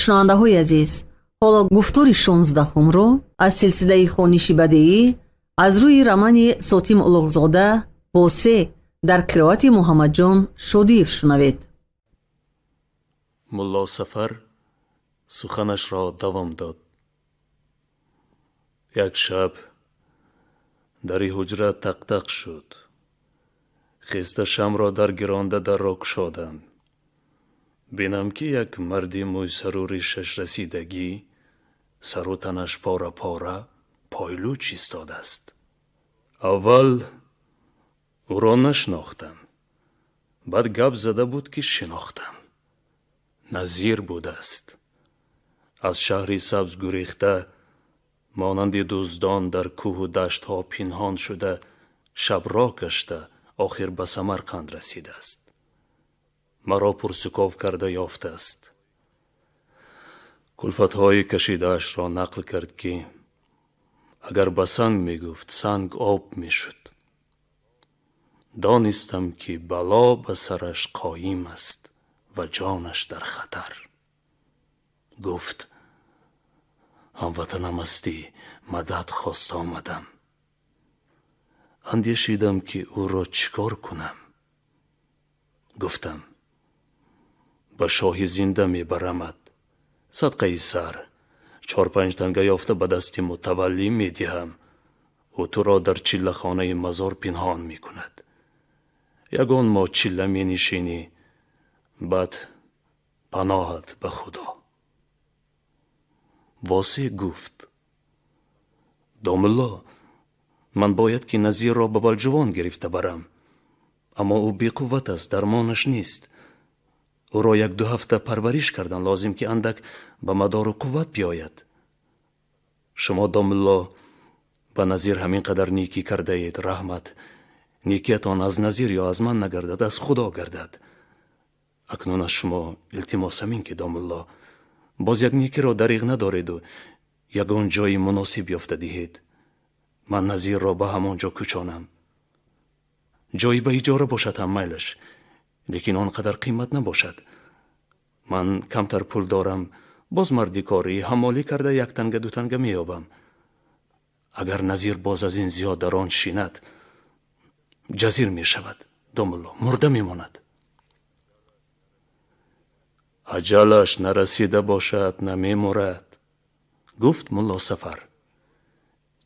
шунавандаҳои азиз, ҳоло гуфтори 16-ро аз силсилаи хониши бадеӣ аз рӯи романи Сотим Улуғзода «Восе» дар қироати Муҳаммадҷон Шодиев шунавед. мулло Сафар суханашро давом дод. як шаб дари ҳуҷра тақ-тақ шуд. хиста шамро даргиронда дарро кушодам. бинам ки як марди мӯйсарури шашрасидагӣ, сару танаш пора пора, пойлӯч истодааст. аввал ӯро нашинохтам. баъд гап зада буд ки шинохтам. назир будааст. аз шаҳри сабз гурехта, монанди дуздон дар кӯҳу даштҳо пинҳон шуда, шабро гашта, охир ба Самарқанд расидааст. маро пурсуков карда ёфтааст. кулфатҳои кашидаашро нақл кард ки агар ба санг мегуфт, санг об мешуд. донистам ки бало ба сараш қоим аст ва ҷонаш дар хатар. гуфт: ҳамватанам ҳастӣ, мадад хост омадам. андешидам ки ӯро чӣ кор кунам. гуфтам: ба шоҳи зинда мебарамад. садқаи сар 4-5 танга ёфта ба дасти мутаваллӣ медиҳам. ӯ туро дар чиллахонаи мазор пинҳон мекунад. ягон мо чилла менишинӣ, баъд паноҳат ба худо. восе гуфт: домулло, ман бояд ки Назирро ба балҷувон гирифта барам, аммо ӯ беқувват аст, дармонаш нест. ӯро 1-2 ҳафта парвариш кардан лозим ки андак ба мадору қувват биёяд. шумо домулло ба Назир ҳамин қадар некӣ кардаед. раҳмат. некиятон аз Назир ё аз ман нагардад, аз худо гардад. акнун аз шумо илтимосам ин ки домулло, боз як некиро дариғ надореду ягон ҷои муносиб ёфта диҳед. ман Назирро ба ҳамон ҷо кӯчонам. ҷои ба иҷора бошад ҳам майлаш, лекин он қадар қимат набошад. ман камтар пул дорам, боз марди корӣ ҳамолӣ карда 1 танга 2 танга меёбам. агар Назир боз аз ин зиёд дар он шинад, ҷазир мешавад, домулло, мурда мемонад. аҷалаш нарасида бошад, намемурад, гуфт мулло Сафар.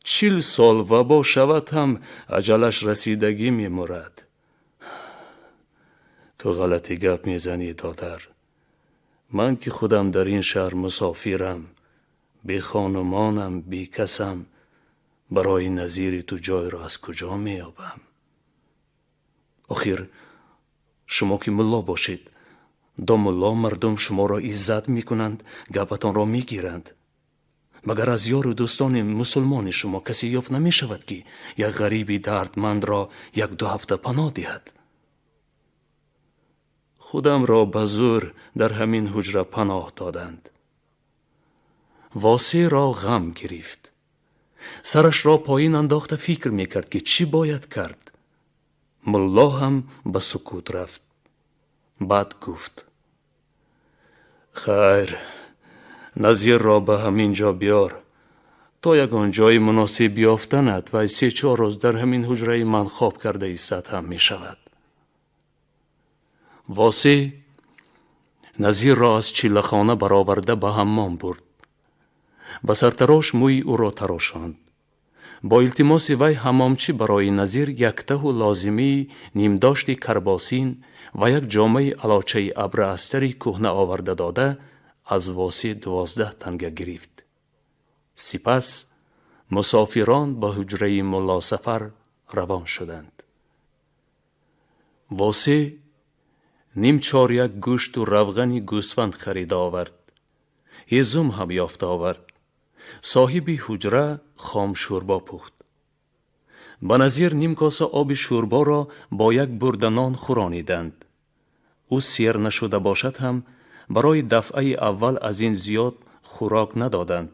40 сол вабо шавад ҳам аҷалаш расидагӣ мемурад. ту ғалати гап мезанӣ, додар. ман ки худам дар ин шаҳр мусофирам, бехонумонам, бекасам, барои Назири ту ҷойро аз куҷо меёбам? охир шумо ки мулло бошед, домулло мардум шуморо иззат мекунанд, гапатонро мегиранд. магар аз ёру дӯстони мусулмони шумо касе ёфт намешавад ки як ғариби дардмандро 1-2 ҳафта паноҳ диҳад? худамро ба зур дар ҳамин ҳуҷра паноҳ доданд. восеро ғам гирифт. сарашро поин андохта фикр мекард ки чӣ бояд кард. мулло ҳам ба сукут рафт. баъд гуфт: хайр, Назирро ба ҳамин ҷо биёр. то ягон ҷои муносиб ёфтанад вай 3-4 рӯз дар ҳамин ҳуҷраи ман хоб карда истад ҳам мешавад. восе Назирро аз чиллахона бароварда ба ҳаммом бурд. ба сартарош мӯи ӯро тарошонд. бо илтимоси вай ҳамомчӣ барои Назир 1 таҳу лозимии нимдошти карбосин ва 1 ҷомаи алочаи абрастари кӯҳна оварда дода, аз восе 12 танга гирифт. сипас мусофирон ба ҳуҷраи мулло Сафар равон шуданд. восе нимчоряк гӯшту равғани гӯсфанд харида овард. ҳезум ҳам ёфта овард. соҳиби ҳуҷра хом шӯрбо пухт. ба Назир 1 коса оби шӯрборо бо 1 бурда нон хӯрониданд. ӯ сер нашуда бошад ҳам барои дафъаи аввал аз ин зиёд хӯрок надоданд,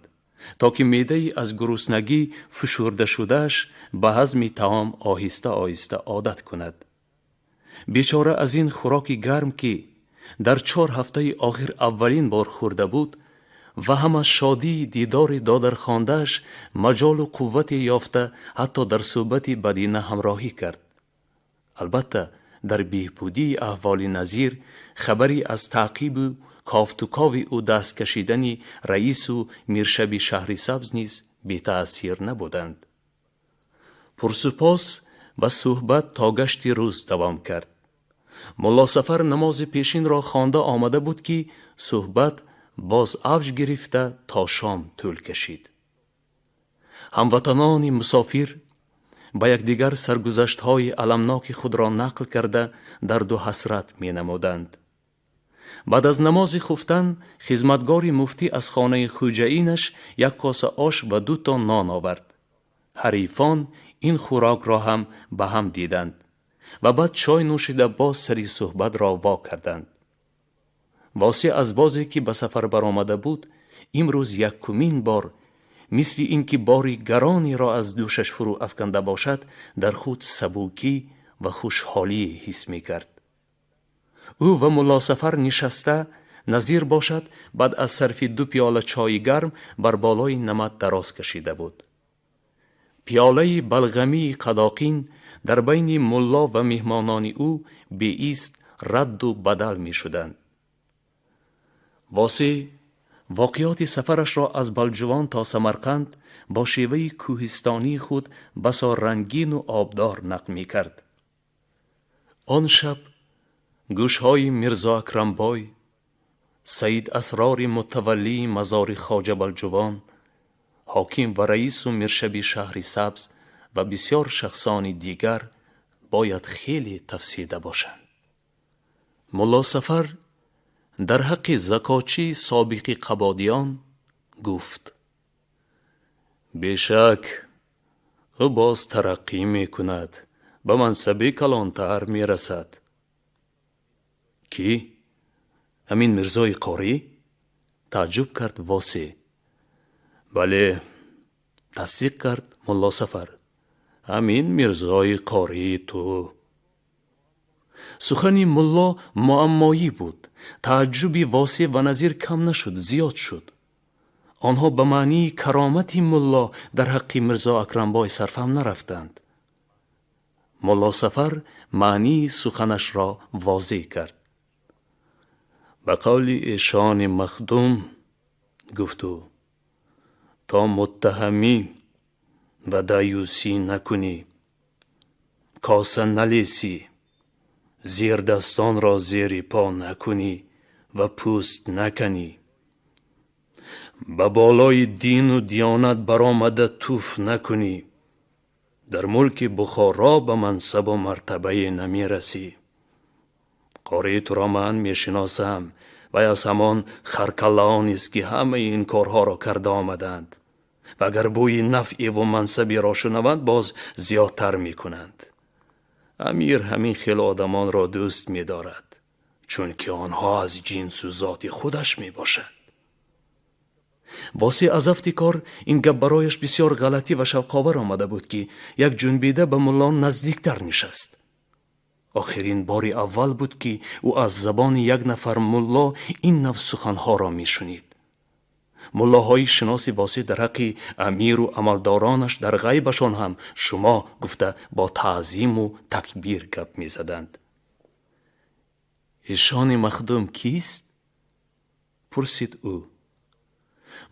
то ки меъдаи аз гуруснагӣ фушурдашудааш ба ҳазми таом оҳиста оҳиста одат кунад. бечора аз ин хӯроки гарм ки дар 4 ҳафтаи охир аввалин бор хӯрда буд, و هم از شادی دیدار دادرخوانده‌اش مجال و قوت یافته حتی در صحبت بدینه همراهی کرد. البته در بهبودی احوال نظیر خبری از تعقیب و کافتوکاوی او دست کشیدنی رئیس و میرشبی شهرسبز نیز بی تأثیر نبودند. پرسپاس و صحبت تا گشت روز دوام کرد. ملا سفر نماز پیشین را خوانده آمده بود که صحبت باز اوج گرفته تا شام طول کشید. هموطنان مسافر با یکدیگر سرگذشت‌های المناک خود را نقل کرده درد و حسرت می نمودند. بعد از نماز خفتن خدمتگار مفتی از خانه خوجه‌اینش یک کاسه آش و 2 تا نان آورد. حریفان این خوراک را هم به هم دیدند و بعد چای نوشیده باز سری صحبت را وا کردند. واسه از بازی که به سفر برآمده بود امروز یکمین بار مثل اینکه باری گرانی را از دوشش فرو افکنده باشد در خود سبوکی و خوشحالی حس می کرد. او و ملا سفر نشسته نظیر باشد بعد از صرف 2 پیاله چای گرم بر بالای نمد دراز کشیده بود. پیاله بلغمی قداقین در بین ملا و مهمانان او به ایست رد و بدل می شدند. واسه واقعات سفرش را از بلجوان تا سمرقند با شیوه کوهستانی خود بسا رنگین و آبدار نقل می کرد. آن شب گوشهای میرزا اکرم بای، سید اسرار متولی مزار خواجه بلجوان، حاکم و رئیس و میرشبی شهرسبز و بسیار شخصان دیگر باید خیلی تفسیده باشند. ملا سفر در حق زکاچی سابق قبادیان گفت: بیشک او باز ترقی می کند، به منصب کلانتر می رسد. کی؟ همین میرزای قاری؟ تعجب کرد واسه. بله، تصدیق کرد ملا سفر. همین میرزای قاری تو. سخنی ملا معمایی بود. تعجبی واسه و نظیر کم نشد، زیاد شد. آنها به معنی کرامت ملا در حق میرزا اکرم بای صرفم نرفتند. ملا سفر معنی سخنش را واضح کرد. به قول ایشان مخدوم گفتو: تا متهمی و دایوسی نکنی، کاسه نلیسی، زیر دستان را زیر پا نکنی و پوست نکنی، به بالای دین و دیانت برآمده توف نکنی، در ملک بخارا به منصب و مرتبه نمی رسی. قاری تو را من می شناسم و از همان خرکلان است که همه این کارها را کرده آمدند و اگر بوی نفع و منصبی را شنوند باز زیادتر می کنند. امیر همین خیل آدمان را دوست می دارد چون که آنها از جنس و ذات خودش می باشد. واسه از افتکار این گپ برایش بسیار غلطی و شوق‌آور آمده بود که یک جنبیده به ملا نزدیکتر نشست. آخرین باری اول بود که او از زبان یک نفر ملا این نوع سخنها را می شنید. ملاهای شناس واسه در حق امیر و عملدارانش در غیبشان هم شما گفته با تعظیم و تکبیر گپ می زدند. ایشان مخدوم کیست؟ پرسید او.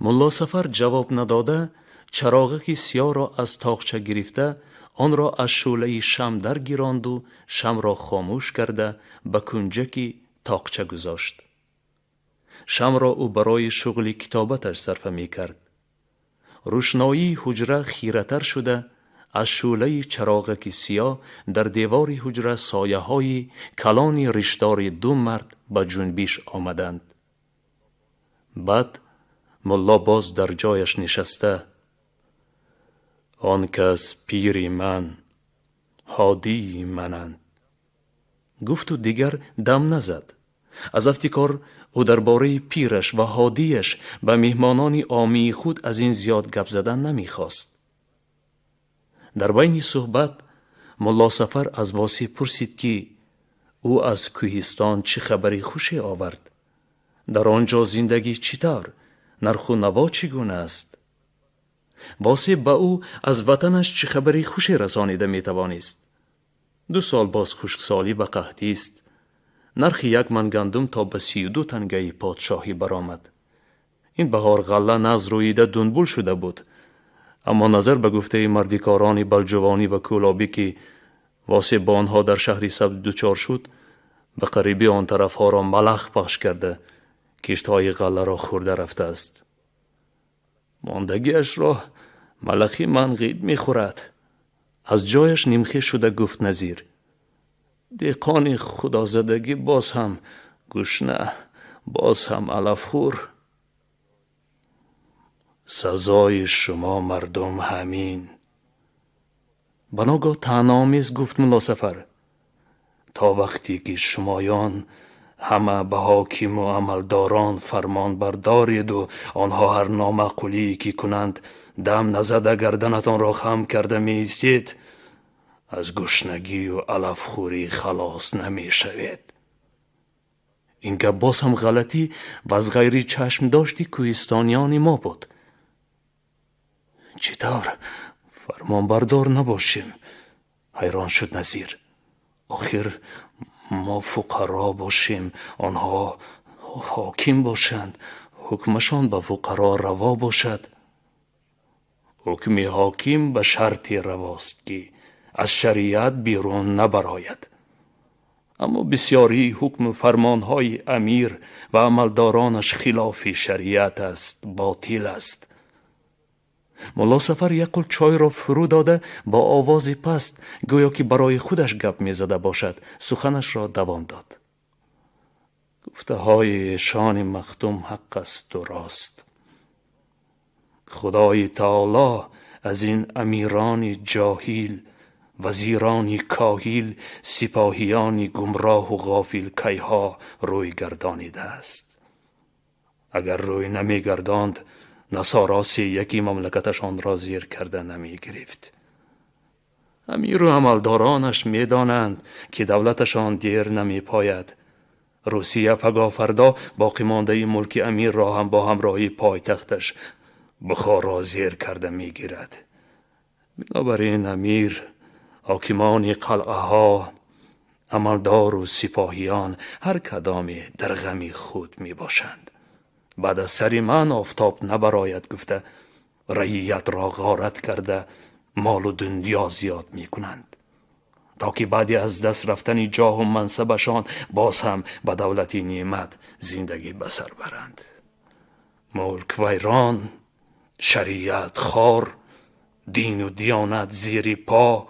ملا سفر جواب نداده چراغکی سیاه را از تاقچه گرفته آن را از شعله شم در گیراند و شم را خاموش کرده به کنجکی تاقچه گذاشت. شم را او برای شغل کتابتش صرف می کرد. روشنایی حجره خیره‌تر شده از شعله چراغکی سیاه در دیوار حجره سایه های کلان ریشدار 2 مرد به جنبش آمدند. بعد ملا باز در جایش نشسته: آن کس پیری من، هادی منند گفت و دیگر دم نزد. از افتکار او درباره پیرش و هادیش به مهمانان عامی خود از این زیاد گپ زدن نمیخواست. در بین صحبت ملا سفر از واسی پرسید که او از کوهستان چه خبری خوشی آورد، در آنجا زندگی چطور، نرخ و نوا چگونه است؟ واسی به او از وطنش چه خبری خوشی رسانیده می توانست. 2 سال باز خشکسالی و قحطی است. نرخ 1 من گندم تا به 32 تنگه پادشاهی برآمد. این بهار غله نز رویده دنبول شده بود، اما نظر به گفته مردیکاران بلجوانی و کولابی که واسی با آنها در شهری سبز دوچار شد، به قریبی آن طرف ها را ملخ پخش کرده کشت های غله را خورده رفته است. ماندگیش را ملخی منقید می خورد. از جایش نیمخه شده گفت نظیر: دهقان خدازدگی باز هم گشنه، باز هم علف خور. سزای شما مردم همین. بناگاه طعنه‌آمیز گفت ملا صفر: تا وقتی که شمایان همه به حاکم و عملداران فرمان بردارید و آنها هر نامعقولی که کنند دم نزده گردنتان را خم کرده می ایستید، از گشنگی و علف خوری خلاص نمی شوید. این که باز هم غلطی و از غیری چشم داشتی کوهستانیان ما بود. چطور فرمان بردار نباشیم؟ حیران شد نظیر. آخر ما فقرا باشیم، آنها حاکم باشند، حکمشان به فقرا روا باشد. حکم حاکم به شرطی رواست که از شریعت بیرون نبراید. اما بسیاری حکم فرمانهای امیر و عملدارانش خلاف شریعت است، باطل است. ملا صفر یک قل چای را فرو داده با آوازی پست گویا که برای خودش گپ می زده باشد سخنش را دوام داد. گفته های شان مختوم حق است و راست. خدای تعالی از این امیران جاهل، وزیران کاهل، سپاهیان گمراه و غافل کیها روی گردانیده است. اگر روی نمی گرداند نصاراسی یکی مملکتشان را زیر کرده نمی گرفت. امیر و عملدارانش می دانند که دولتشان دیر نمی پاید. روسیه پگاه فردا باقی مانده ملک امیر را هم با همراهی پایتختش بخارا زیر کرده می گیرد. بنابراین امیر، حاکمان قلعه ها، عملدار و سپاهیان هر کدامی در غم خود می باشند. بعد از سر من آفتاب نبراید گفته رعیت را غارت کرده مال و دنیا زیاد می کنند تا که بعد از دست رفتن جاه و منصبشان باز هم به دولتی نعمت زندگی بسر برند. ملک ویران، شریعت خار، دین و دیانت زیر پا.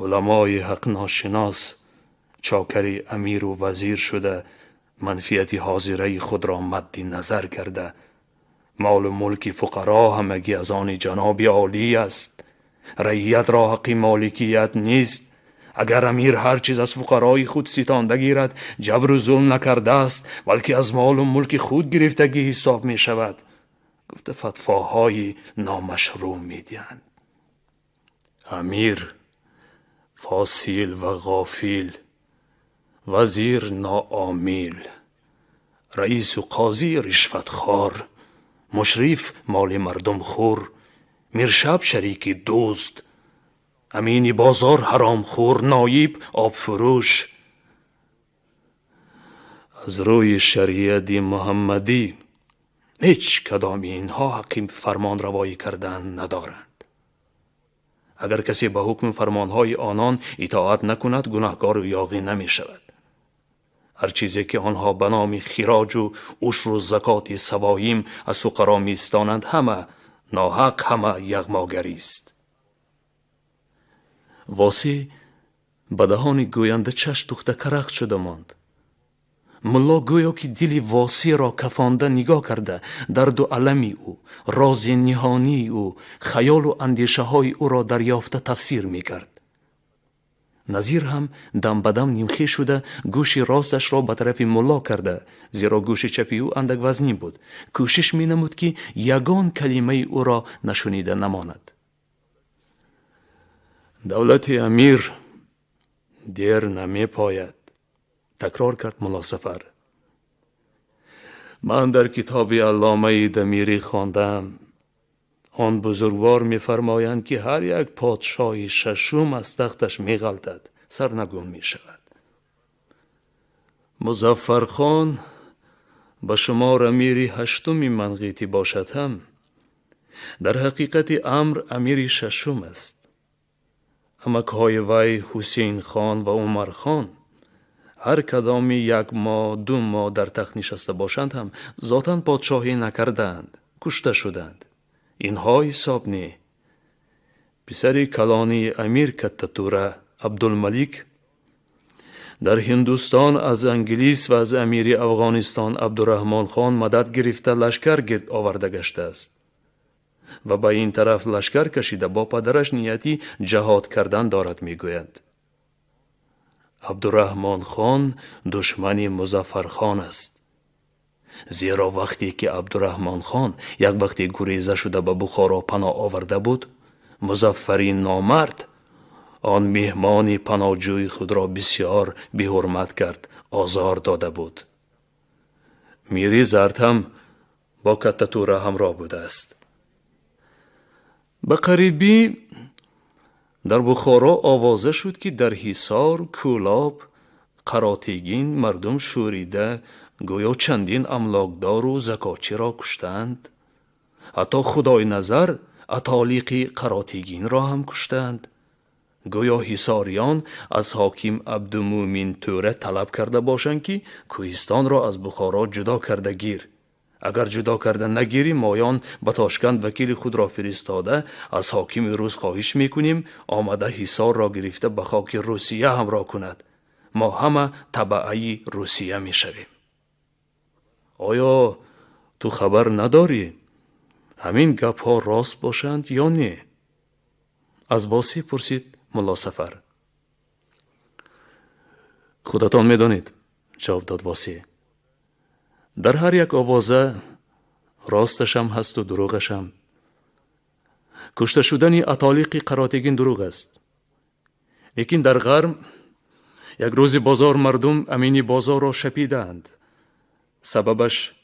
علمای حق ناشناس چاکری امیر و وزیر شده منفیت حاضره خود را مد نظر کرده مال و ملک فقرا همگی از آن جناب عالی است. رعیت را حق مالکیت نیست. اگر امیر هر چیز از فقرای خود ستانده گیرد جبر و ظلم نکرده است بلکه از مال و ملک خود گرفتگی حساب می شود. گفته فتواهای نامشروع می دهند. امیر فاسیل و غافل، وزیر ناعامل، رئیس و قاضی رشوتخوار، مشرف مال مردم خور، میرشب شریک دوست، امین بازار حرام خور، نایب آب فروش. از روی شریعت محمدی هیچ کدام اینها حکیم فرمان روایی کردن ندارند. اگر کسی به حکم فرمانهای آنان اطاعت نکند گناهکار و یاغی نمی شود. هر چیزی که آنها به نام خراج و عشر و زکات سوایم از فقرا میستانند همه ناحق، همه یغماگری است. واسی به دهان گوینده چشم دوخته کرخت شده ماند. ملا گویا که دل واسی را کفانده نگاه کرده درد و علمی او، راز نهانی او، خیال و اندیشه های او را دریافته تفسیر می کرد. نظیر هم دم بدم نیمخه شده گوش راستش را به طرف ملا کرده زیرا گوش چپی او اندک وزنی بود. کوشش می نمود که یگان کلمه او را نشنیده نماند. دولت امیر دیر نمی پاید، تکرار کرد ملا صفر. من در کتاب علامه دمیری خواندم آن بزرگوار می‌فرمایند که هر یک پادشاه ششم از تختش می‌غلطد، سرنگون می‌شود. مظفرخان به شمار امیری هشتمی منقیطی باشد هم در حقیقت امر امیر ششم است. امک‌های وی حسین خان و عمر خان هر کدامی 1 ماه 2 ماه در تخت نشسته باشند هم ذاتاً پادشاهی نکردند، کشته شدند. اینها حساب نی. پسری کلانی امیر کتتوره عبدالملک در هندوستان از انگلیس و از امیر افغانستان عبدالرحمن خان مدد گرفته لشکر گرد آورده گشته است و به این طرف لشکر کشیده با پدرش نیتی جهاد کردن دارد میگوید. عبدالرحمن خان دشمن مظفرخان است، زیرا وقتی که عبدالرحمن خان یک وقتی گریزه شده به بخارا پناه آورده بود، مظفرین نامرد آن مهمان پناهجوی خود را بسیار بی‌حرمت کرد، آزار داده بود. میری زرد هم با کتتوره همراه بوده است. به قریبی در بخارا آوازه شد که در حصار، کولاب، قراتیگین مردم شوریده گویا چندین املاکدار و زکاتچی را کشتند. حتی خدای نظر اتالیق قراتیگین را هم کشتند. گویا حصاریان از حاکم عبدالمومن توره طلب کرده باشند که کوهستان را از بخارا جدا کرده گیر. اگر جدا کرده نگیری مایان به تاشکند وکیل خود را فرستاده از حاکم روس خواهش میکنیم آمده حصار را گرفته به خاک روسیه همراه کند. ما همه تبعی روسیه میشویم. آیا تو خبر نداری همین گپ ها راست باشند یا نه؟ از واسی پرسید ملا سفر. خودتان میدانید، جواب داد واسی. در هر یک آوازه راستش هم هست و دروغش هم. کشته شدن اتالیق قراتیگین دروغ است، لیکن در غرب یک روز بازار مردم امین بازار را شپیدند. سببش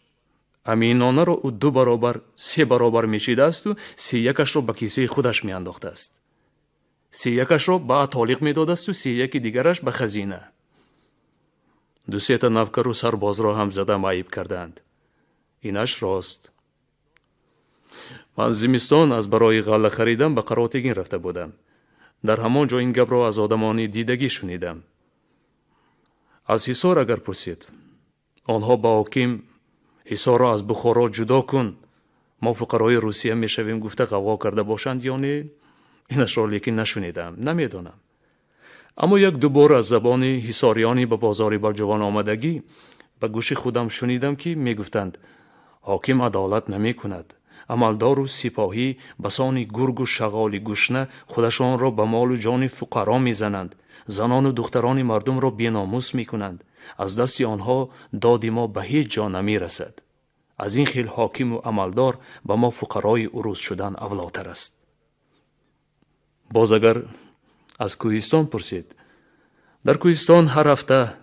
امینانه را او 2 برابر 3 برابر میچیده است و 31 را به کیسه خودش میانداخته است. 31 را به اتالیق میداد است و 31 دیگرش به خزینه. 2-3 تا نوکر و سرباز را هم زده معیب کردند. اینش راست. من زمستان از برای غله خریدم به قراتیگین رفته بودم. در همان جا این گپ را از آدمانی دیدگی شنیدم. از حصار اگر پرسید آنها با حاکم حصار را از بخارا جدا کن، ما فقرای روسیه میشویم گفته غوغا کرده باشند یا نه، اینش را لیکن نشنیدم، نمیدانم. اما 1-2 بار از زبان حصاریانی به بازار بلجوان آمدگی به گوش خودم شنیدم که میگفتند حاکم عدالت نمی کند. عملدار و سپاهی بسان گرگ و شغال گشنه خودشان را به مال و جان فقرا میزنند. زنان و دختران مردم را بی‌ناموس میکنند. از دست آنها داد ما به هیچ جا نمی رسد. از این خیل حاکم و عملدار به ما فقرای عروض شدن اولاتر است. باز اگر از کوهستان پرسید، در کوهستان هر هفته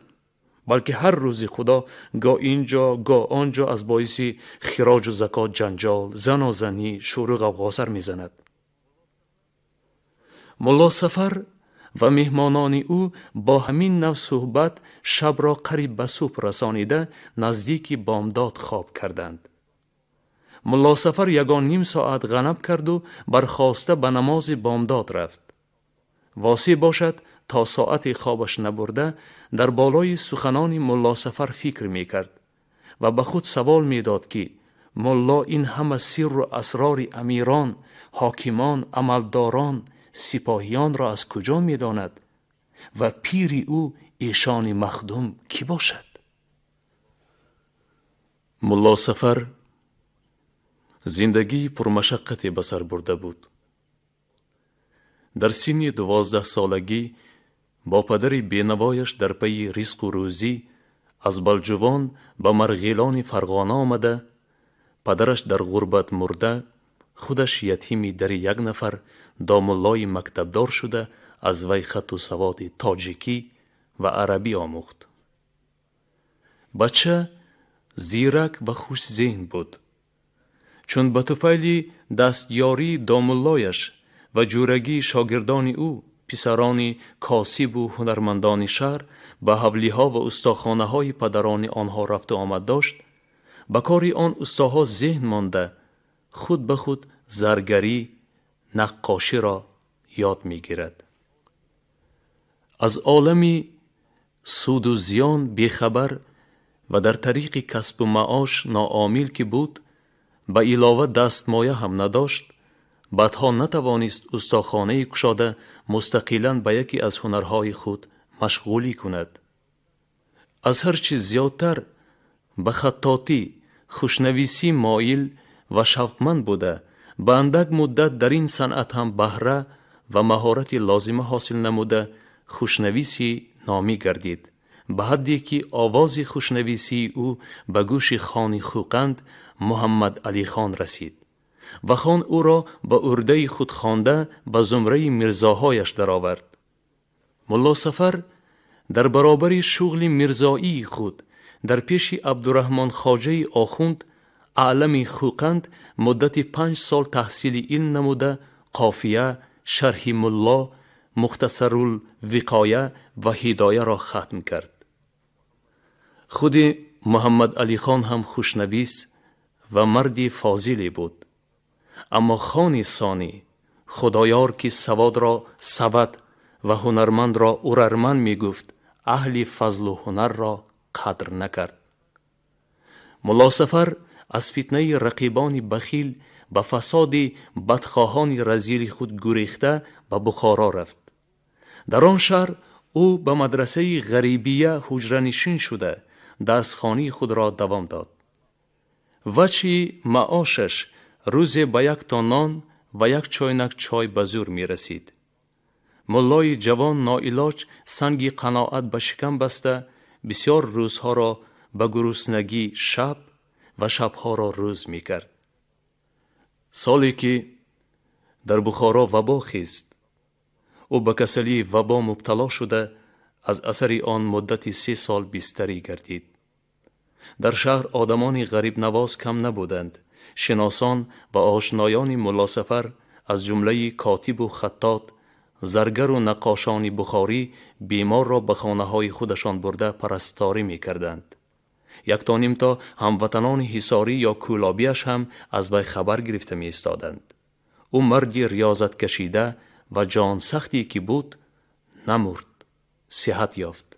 بلکه هر روزی خدا گاه اینجا گاه آنجا از باعث خراج و زکات جنجال، زن و زنی، شور و غوغا سر میزند. ملا سفر و مهمانان او با همین نوع صحبت شب را قریب به صبح رسانیده نزدیک بامداد خواب کردند. ملا سفر 1.5 ساعت غنب کرد و برخاسته به نماز بامداد رفت. واسی باشد تا ساعت خوابش نبرده در بالای سخنان ملا سفر فکر می کرد و به خود سوال می داد که ملا این همه سر و اسرار امیران، حاکمان، عملداران، سپاهیان را از کجا می داند و پیر او ایشان مخدوم کی باشد؟ ملا سفر زندگی پرمشقتی به سر برده بود. در سن 12 سالگی با پدر بینوایش در پی رزق و روزی از بلجوان به مرغیلان فرغانه آمده، پدرش در غربت مرده، خودش یتیمی در 1 نفر داملای مکتبدار شده از وی خط و سواد تاجیکی و عربی آموخت. بچه زیرک و خوش ذهن بود. چون به طفیل دستیاری داماللایش و جورگی شاگردان او، پسران کاسب و هنرمندان شهر، به حولی ها و استاخانه های پدران آنها رفت و آمد داشت، به کار آن استاها ذهن مانده خود به خود زرگری، نقاشی را یاد می گیرد. از عالمی سود و زیان بیخبر و در طریق کسب و معاش ناعامل که بود، به علاوه دستمایه هم نداشت، بعدها نتوانست استاخانه کشاده مستقلاً به یکی از هنرهای خود مشغولی کند. از هر چیز زیادتر به خطاطی، خوشنویسی مایل و شوقمند بوده، به اندک مدت در این صنعت هم بهره و مهارت لازمه حاصل نموده خوشنویسی نامی گردید، به حدی که آواز خوشنویسی او به گوش خان خوقند محمد علی خان رسید و خان او را به ارده خود خوانده به زمره مرزاهایش درآورد. ملا صفر در برابر شغل مرزایی خود در پیش عبدالرحمن خواجه آخوند اعلم خوقند مدت 5 سال تحصیل علم نموده قافیه، شرح ملا، مختصر الوقایه و هدایه را ختم کرد. خود محمد علی خان هم خوشنویس و مردی فاضلی بود، اما خان ثانی خدایار که سواد را سواد و هنرمند را هنرمند می گفت، اهل فضل و هنر را قدر نکرد. ملا صفر از فتنه رقیبان بخیل به فساد بدخواهان رذیل خود گریخته به بخارا رفت. در آن شهر او به مدرسه غریبیه حجره‌نشین شده دستخوانی خود را دوام داد. وجه معاشش روز به 1 تا نان و 1 چاینک چای به زور می رسید. ملای جوان ناعلاج سنگ قناعت به شکم بسته بسیار روزها را به گرسنگی شب و شبها را روز می کرد. سالی که در بخارا وبا خیست، او به کسلی وبا مبتلا شده از اثر آن مدت 3 سال بستری گردید. در شهر آدمان غریب نواز کم نبودند. شناسان و آشنایان ملا صفر از جمله کاتب و خطاط، زرگر و نقاشان بخاری بیمار را به خانه های خودشان برده پرستاری می کردند. 1 تا نیم تا هموطنان حصاری یا کولابیش هم از وی خبر گرفته می استادند. او مردی ریاضت کشیده و جان سختی که بود نمرد، صحت یافت.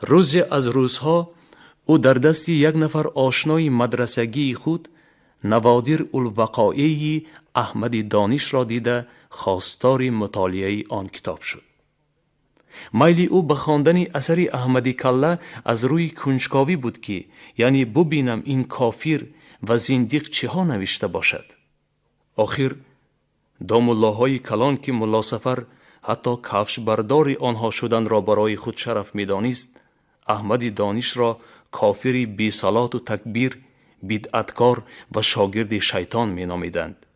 روزی از روزها او در دست 1 نفر آشنای مدرسگی خود نوادر الوقایع احمد دانش را دیده خواستار مطالعه آن کتاب شد. میل او به خواندن اثر احمدی کله از روی کنجکاوی بود که یعنی ببینم این کافر و زندیق چه ها نوشته باشد. آخر دامالله‌های کلان که ملا صفر حتی کفش بردار آنها شدن را برای خود شرف می دانست، احمد دانش را کافری بی صلات و تکبیر، بدعتکار و شاگرد شیطان می نامیدند.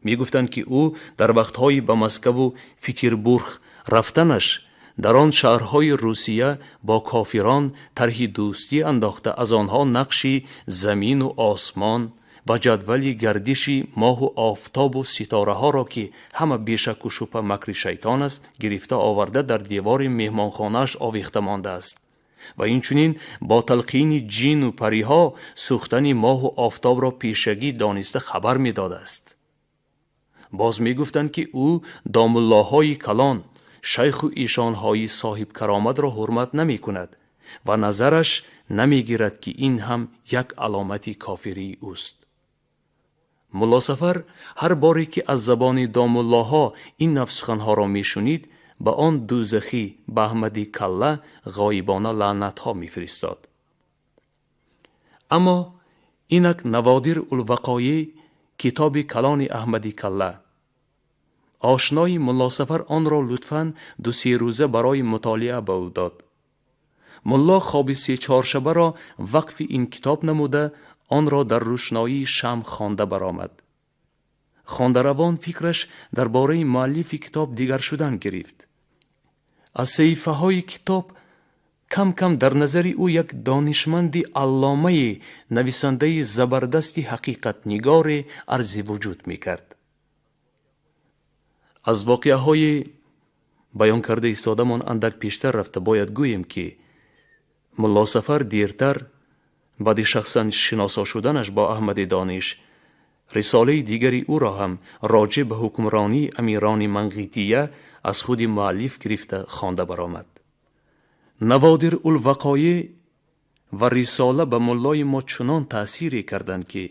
می گفتند که او در وقتهای به مسکو و پترزبورگ رفتنش در آن شهرهای روسیه با کافران طرح دوستی انداخته از آنها نقشی زمین و آسمان و جدول گردش ماه و آفتاب و ستاره ها را که همه بیشک و شبه مکر شیطان است گرفته آورده در دیوار مهمانخانه‌اش آویخته مانده است و اینچنین با تلقین جن و پری ها سوختن ماه و آفتاب را پیشگی دانسته خبر می داده است. باز می گفتند که او دامالله‌های کلان شیخ و ایشانهای صاحب کرامت را حرمت نمی کند و نظرش نمی گیرد که این هم یک علامتی کافری اوست. ملا صفر هر باری که از زبان دامالله‌ها این نفسخنها را می شنید به آن دوزخی به احمدی کله غایبانه لعنت ها می فرستاد. اما اینک نوادر الوقایع کتاب کلان احمدی کله، آشنای ملا صفر آن را لطفاً 2-3 روزه برای مطالعه به او داد. ملا خواب 3-4 شبه را وقف این کتاب نموده آن را در روشنایی شمع خوانده برآمد. خوانده روان فکرش درباره مؤلف کتاب دیگر شدن گرفت. از صحیفه های کتاب کم کم در نظر او یک دانشمند علامه نویسنده زبردست حقیقت نگار ارزی وجود می کرد. از واقعه های بیان کرده ایستادمان اندک پیشتر رفته باید گوییم که ملا صفر دیرتر بعد شخصا شناسا شدنش با احمد دانش رساله دیگری او را هم راجع به حکمرانی امیران منقیطیه از خود مؤلف گرفته خوانده برآمد. نوادر الوقایع و رساله به ملای ما چنان تأثیری کردند که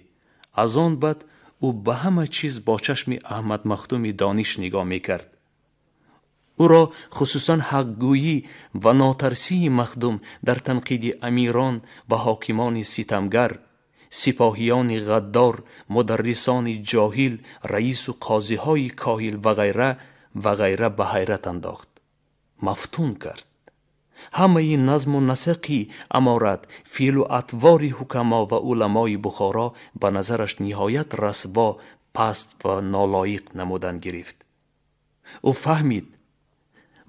از آن بعد او به همه چیز با چشم احمد مختوم دانش نگاه می کرد. او را خصوصا حقگویی و ناترسی مخدوم در تنقید امیران و حاکمان ستمگر، سپاهیان غدار، مدرسان جاهل، رئیس و قاضی های کاهل و غیره به حیرت انداخت، مفتون کرد. همه این نظم و نسقی امارت، فعل و اطوار حکما و علمای بخارا به نظرش نهایت رسوا، پست و نالایق نمودن گرفت. او فهمید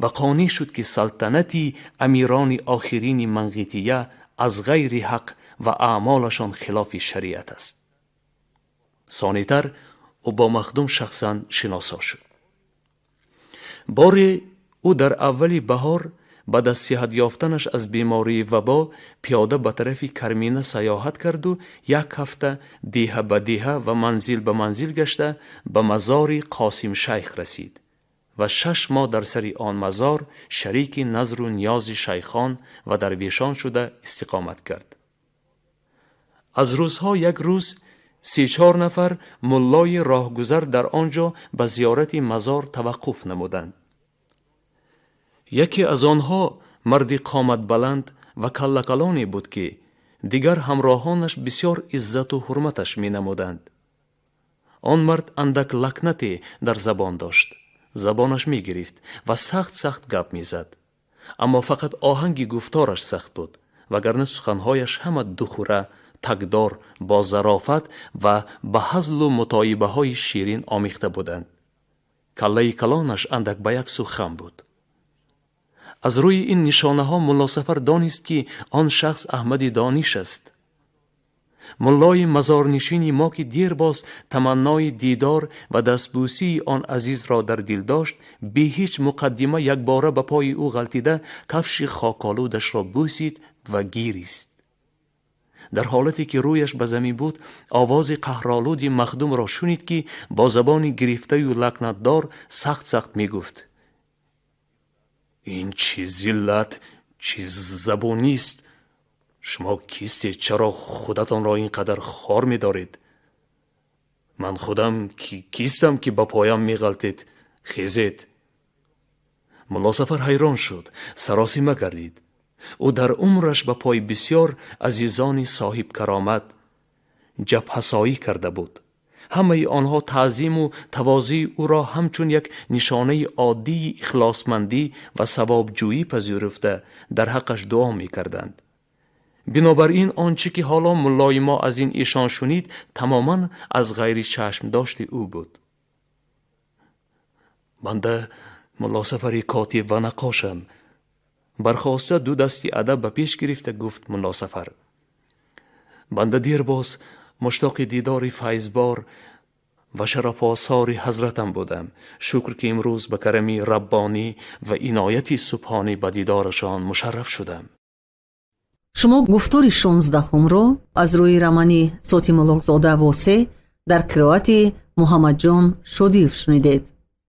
و قانع شد که سلطنتی امیران آخرین منقیطیه از غیر حق و اعمالشان خلاف شریعت است. ثانی‌تر او با مخدوم شخصا شناسا شد. بار او در اول بهار بعد از صحت یافتنش از بیماری وبا پیاده به طرف کرمینه سیاحت کرد و یک هفته دیه به دیه و منزل به منزل گشته به مزار قاسم شیخ رسید و 6 ماه در سر آن مزار شریک نظر و نیاز شیخان و درویشان شده استقامت کرد. از روزها یک روز 3-4 نفر ملای راهگذر در آنجا به زیارت مزار توقف نمودند. یکی از آنها مردی قامت بلند و کلکلانی بود که دیگر همراهانش بسیار عزت و حرمتش می نمودند. آن مرد اندک لکنتی در زبان داشت. زبانش می گرفت و سخت گپ می زد. اما فقط آهنگ گفتارش سخت بود وگرنه سخنهایش همه دخوره، تکدار، با ظرافت و به هزل و مطایبه های شیرین آمیخته بودند. کله کلانش اندک به یک سو خم بود. از روی این نشانه ها ملا صفر دانست که آن شخص احمد دانش است. ملای مزارنشینی ما که دیر باز تمنای دیدار و دستبوسی آن عزیز را در دل داشت، به هیچ مقدمه یک باره به پای او غلطیده کفش خاکالودش را بوسید و گریست. در حالتی که رویش به زمین بود آواز قهرآلود مخدوم را شنید که با زبان گرفته و لکنتدار سخت می گفت: این چه ذلت، چه زبونی است؟ شما کیستید؟ چرا خودتان را اینقدر خوار می دارید؟ من خودم کیستم که با پایم می غلطید؟ خیزید. ملا صفر حیران شد، سراسیمه گردید. او در عمرش به پای بسیار عزیزان صاحب کرامت جبهه‌سایی کرده بود. همه آنها تعظیم و تواضع او را همچون یک نشانه عادی اخلاصمندی و ثوابجویی پذیرفته در حقش دعا می کردند. بنابراین آنچه که حالا ملای ما از این ایشان شنید تماما از غیر چشم داشت او بود. بنده ملا صفری کاتب و نقاشم. برخواسته 2 دستی ادب به پیش گرفته گفت ملا صفر: بنده دیر باز مشتاق دیدار فیضبار و شرف آثار حضرتم بودم. شکر که امروز به کرمی ربانی و عنایتی سبحانی به دیدارشان مشرف شدم. شما گفتار 16 رو از روی رمانی صوتی ملکزاده واسه در قرائت محمد جان شودیف شنیدید.